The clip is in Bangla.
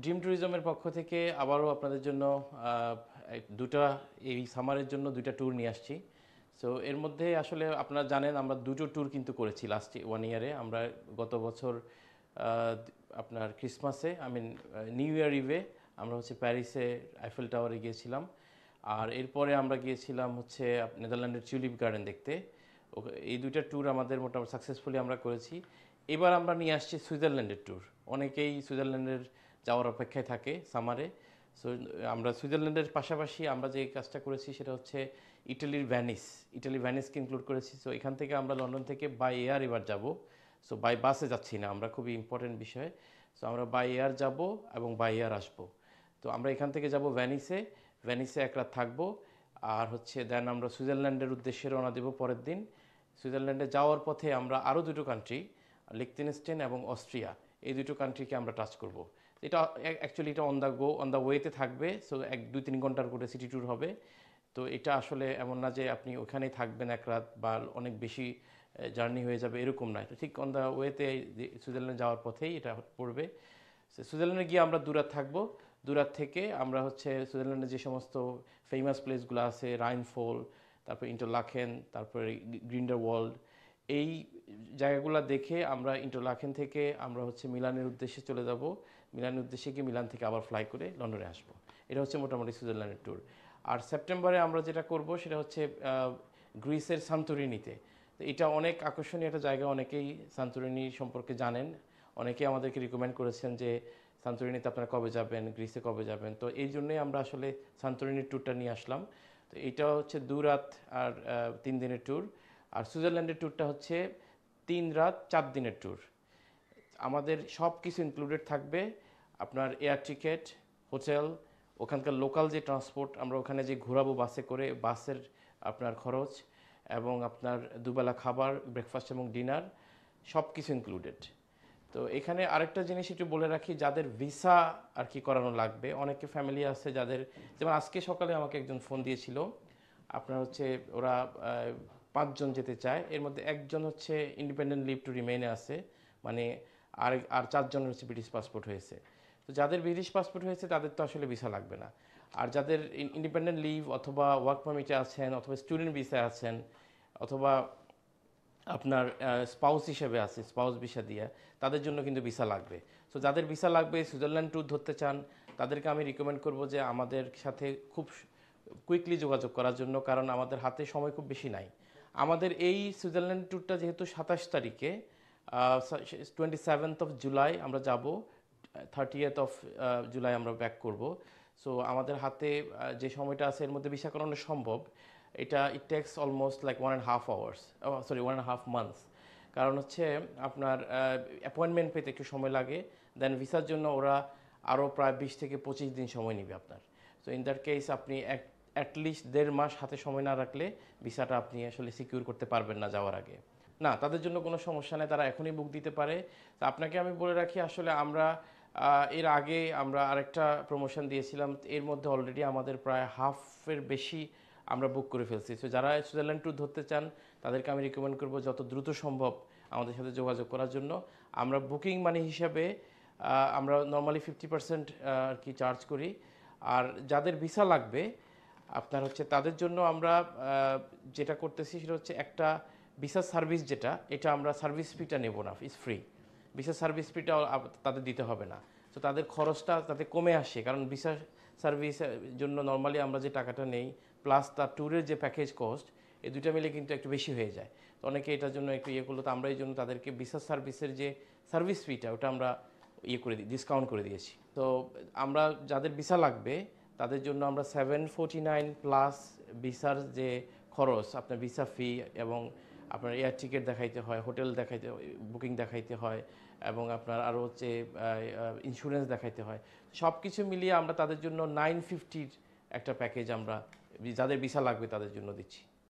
ড্রিম ট্যুরিজমের পক্ষ থেকে আবারও আপনাদের জন্য দুটা এই সামারের জন্য দুইটা ট্যুর নিয়ে আসছি। সো এর মধ্যে আসলে আপনারা জানেন আমরা দুটো ট্যুর কিন্তু করেছি লাস্ট 1 ইয়ারে। আমরা গত বছর আপনার ক্রিসমাসে নিউ ইয়ার ইভে আমরা হচ্ছে প্যারিসে আইফেল টাওয়ারে গিয়েছিলাম। আর এরপরে আমরা গিয়েছিলাম হচ্ছে নেদারল্যান্ডের টিউলিপ গার্ডেন দেখতে। এই দুইটা ট্যুর আমাদের মোটামুটি সাকসেসফুলি আমরা করেছি। এবার আমরা নিয়ে আসছি সুইজারল্যান্ডের ট্যুর। অনেকেই সুইজারল্যান্ডের যাওয়ার অপেক্ষায় থাকে সামারে। সো আমরা সুইজারল্যান্ডের পাশাপাশি আমরা যে কাজটা করেছি সেটা হচ্ছে ইটালি ভ্যানিসকে ইনক্লুড করেছি। সো এখান থেকে আমরা লন্ডন থেকে বাই এয়ার এবার যাব। সো বাই বাসে যাচ্ছি না আমরা, খুবই ইম্পর্টেন্ট বিষয়। সো আমরা বাই এয়ার যাব এবং বাই এয়ার আসবো। তো আমরা এখান থেকে যাব ভ্যানিসে এক রাত থাকবো। আর হচ্ছে দেন আমরা সুইজারল্যান্ডের উদ্দেশ্যে রওনা দেব পরের দিন। সুইজারল্যান্ডে যাওয়ার পথে আমরা আরও দুটো কান্ট্রি, লিখটেনস্টাইন এবং অস্ট্রিয়া, এই দুটো কান্ট্রিকে আমরা টাচ করব। এটা অ্যাকচুয়ালি এটা অন দ্য ওয়েতে থাকবে। সো 1-2-3 ঘন্টার করে সিটি ট্যুর হবে। তো এটা আসলে এমন না যে আপনি ওখানেই থাকবেন এক রাত বা অনেক বেশি জার্নি হয়ে যাবে, এরকম নয়। তো ঠিক অন দ্য ওয়েতে সুইজারল্যান্ড যাওয়ার পথেই এটা পড়বে। সুইজারল্যান্ডে গিয়ে আমরা দুরাত থাকবো। দুরাত থেকে আমরা হচ্ছে সুইজারল্যান্ডে যে সমস্ত ফেমাস প্লেসগুলো আছে, রাইনফল, তারপর ইন্টারলাকেন, তারপরে গ্রিন্ডেলওয়াল্ড, এই জায়গাগুলো দেখে আমরা ইন্টারলাকেন থেকে আমরা হচ্ছে মিলানের উদ্দেশ্যে চলে যাব। মিলানের উদ্দেশ্যে গিয়ে মিলান থেকে আবার ফ্লাই করে লন্ডনে আসবো। এটা হচ্ছে মোটামুটি সুইজারল্যান্ডের ট্যুর। আর সেপ্টেম্বরে আমরা যেটা করব সেটা হচ্ছে গ্রিসের সান্তোরিনিতে। তো এটা অনেক আকর্ষণীয় একটা জায়গা, অনেকেই সান্তোরিনি সম্পর্কে জানেন। অনেকেই আমাদেরকে রিকমেন্ড করেছেন যে সান্তোরিনিতে আপনারা কবে যাবেন, গ্রিসে কবে যাবেন। তো এই জন্যই আমরা আসলে সান্তোরিনির ট্যুরটা নিয়ে আসলাম। তো এইটা হচ্ছে 2 রাত আর 3 দিনের ট্যুর। আর সুইজারল্যান্ডের ট্যুরটা হচ্ছে 3 রাত 4 দিনের ট্যুর। আমাদের সব কিছু ইনক্লুডেড থাকবে। আপনার এয়ার টিকেট, হোটেল, ওখানকার লোকাল যে ট্রান্সপোর্ট, আমরা ওখানে যে ঘোরাবো বাসে করে, বাসের আপনার খরচ এবং আপনার দুবেলা খাবার, ব্রেকফাস্ট এবং ডিনার, সব কিছু ইনক্লুডেড। তো এখানে আরেকটা জিনিস একটু বলে রাখি, যাদের ভিসা আর কি করানো লাগবে, অনেকে ফ্যামিলি আছে যাদের, যেমন আজকে সকালে আমাকে একজন ফোন দিয়েছিল। আপনার হচ্ছে ওরা 5 জন যেতে চায়, এর মধ্যে একজন হচ্ছে ইন্ডিপেন্ডেন্ট লিভ টু রিমেইনে আছে, মানে আর 4 জনের হচ্ছে ব্রিটিশ পাসপোর্ট হয়েছে। তো যাদের ব্রিটিশ পাসপোর্ট হয়েছে তাদের তো আসলে ভিসা লাগবে না। আর যাদের ইন্ডিপেন্ডেন্ট লিভ অথবা ওয়ার্ক পারমিটে আছেন অথবা স্টুডেন্ট ভিসায় আছেন অথবা আপনার স্পাউস হিসেবে আছে, স্পাউস ভিসা দিয়ে, তাদের জন্য কিন্তু ভিসা লাগবে। সো যাদের ভিসা লাগবে, সুইজারল্যান্ড ট্যুর ধরতে চান, তাদেরকে আমি রিকমেন্ড করব যে আমাদের সাথে খুব কুইকলি যোগাযোগ করার জন্য, কারণ আমাদের হাতে সময় খুব বেশি নাই। আমাদের এই সুইজারল্যান্ড ট্যুরটা যেহেতু 27 তারিখে, 27th of July আমরা যাব, 30th of July আমরা ব্যাক করব। সো আমাদের হাতে যে সময়টা আছে এর মধ্যে ভিসা করানো সম্ভব। এটা it takes almost like 1.5 hours, sorry 1.5 months। কারণ হচ্ছে আপনার অ্যাপয়েন্টমেন্ট পেতে একটু সময় লাগে, দেন ভিসার জন্য ওরা আরও প্রায় 20 থেকে 25 দিন সময় নেবে আপনার। সো ইন দ্যাট কেস আপনি অ্যাটলিস্ট 1.5 মাস হাতে সময় না রাখলে ভিসাটা আপনি আসলে সিকিউর করতে পারবেন না যাওয়ার আগে। না, তাদের জন্য কোনো সমস্যা নেই, তারা এখনই বুক দিতে পারে। তো আপনাকে আমি বলে রাখি, আসলে আমরা এর আগে আমরা আরেকটা প্রমোশন দিয়েছিলাম, এর মধ্যে অলরেডি আমাদের প্রায় হাফের বেশি আমরা বুক করে ফেলছি। সো যারা সুইজারল্যান্ড ট্যুর ধরতে চান তাদেরকে আমি রিকমেন্ড করবো যত দ্রুত সম্ভব আমাদের সাথে যোগাযোগ করার জন্য। আমরা বুকিং মানি হিসাবে আমরা নর্মালি 50% আর কি চার্জ করি। আর যাদের ভিসা লাগবে আপনার হচ্ছে তাদের জন্য আমরা যেটা করতেছি সেটা হচ্ছে একটা ভিসা সার্ভিস, যেটা এটা আমরা সার্ভিস ফিটা নেব না, ইজ ফ্রি। ভিসা সার্ভিস ফিটা তাদের দিতে হবে না। তো তাদের খরচটা তাতে কমে আসে, কারণ ভিসা সার্ভিসের জন্য নর্মালি আমরা যে টাকাটা নেই প্লাস তার ট্যুরের যে প্যাকেজ কস্ট, এই দুটো মিলে কিন্তু একটু বেশি হয়ে যায়। তো অনেকে এটার জন্য একটু ইয়ে করলো, তো আমরা এই জন্য তাদেরকে ভিসা সার্ভিসের যে সার্ভিস ফিটা ওটা আমরা ইয়ে করে দিই, ডিসকাউন্ট করে দিয়েছি। তো আমরা যাদের ভিসা লাগবে তাদের জন্য আমরা 749 প্লাস ভিসার যে খরচ, আপনার ভিসা ফি এবং আপনার এয়ার টিকিট দেখাইতে হয়, হোটেল দেখাইতে, বুকিং দেখাইতে হয় এবং আপনার আরও হচ্ছে ইন্স্যুরেন্স দেখাইতে হয়, সব কিছু মিলিয়ে আমরা তাদের জন্য 950 একটা প্যাকেজ আমরা যাদের ভিসা লাগবে তাদের জন্য দিচ্ছি।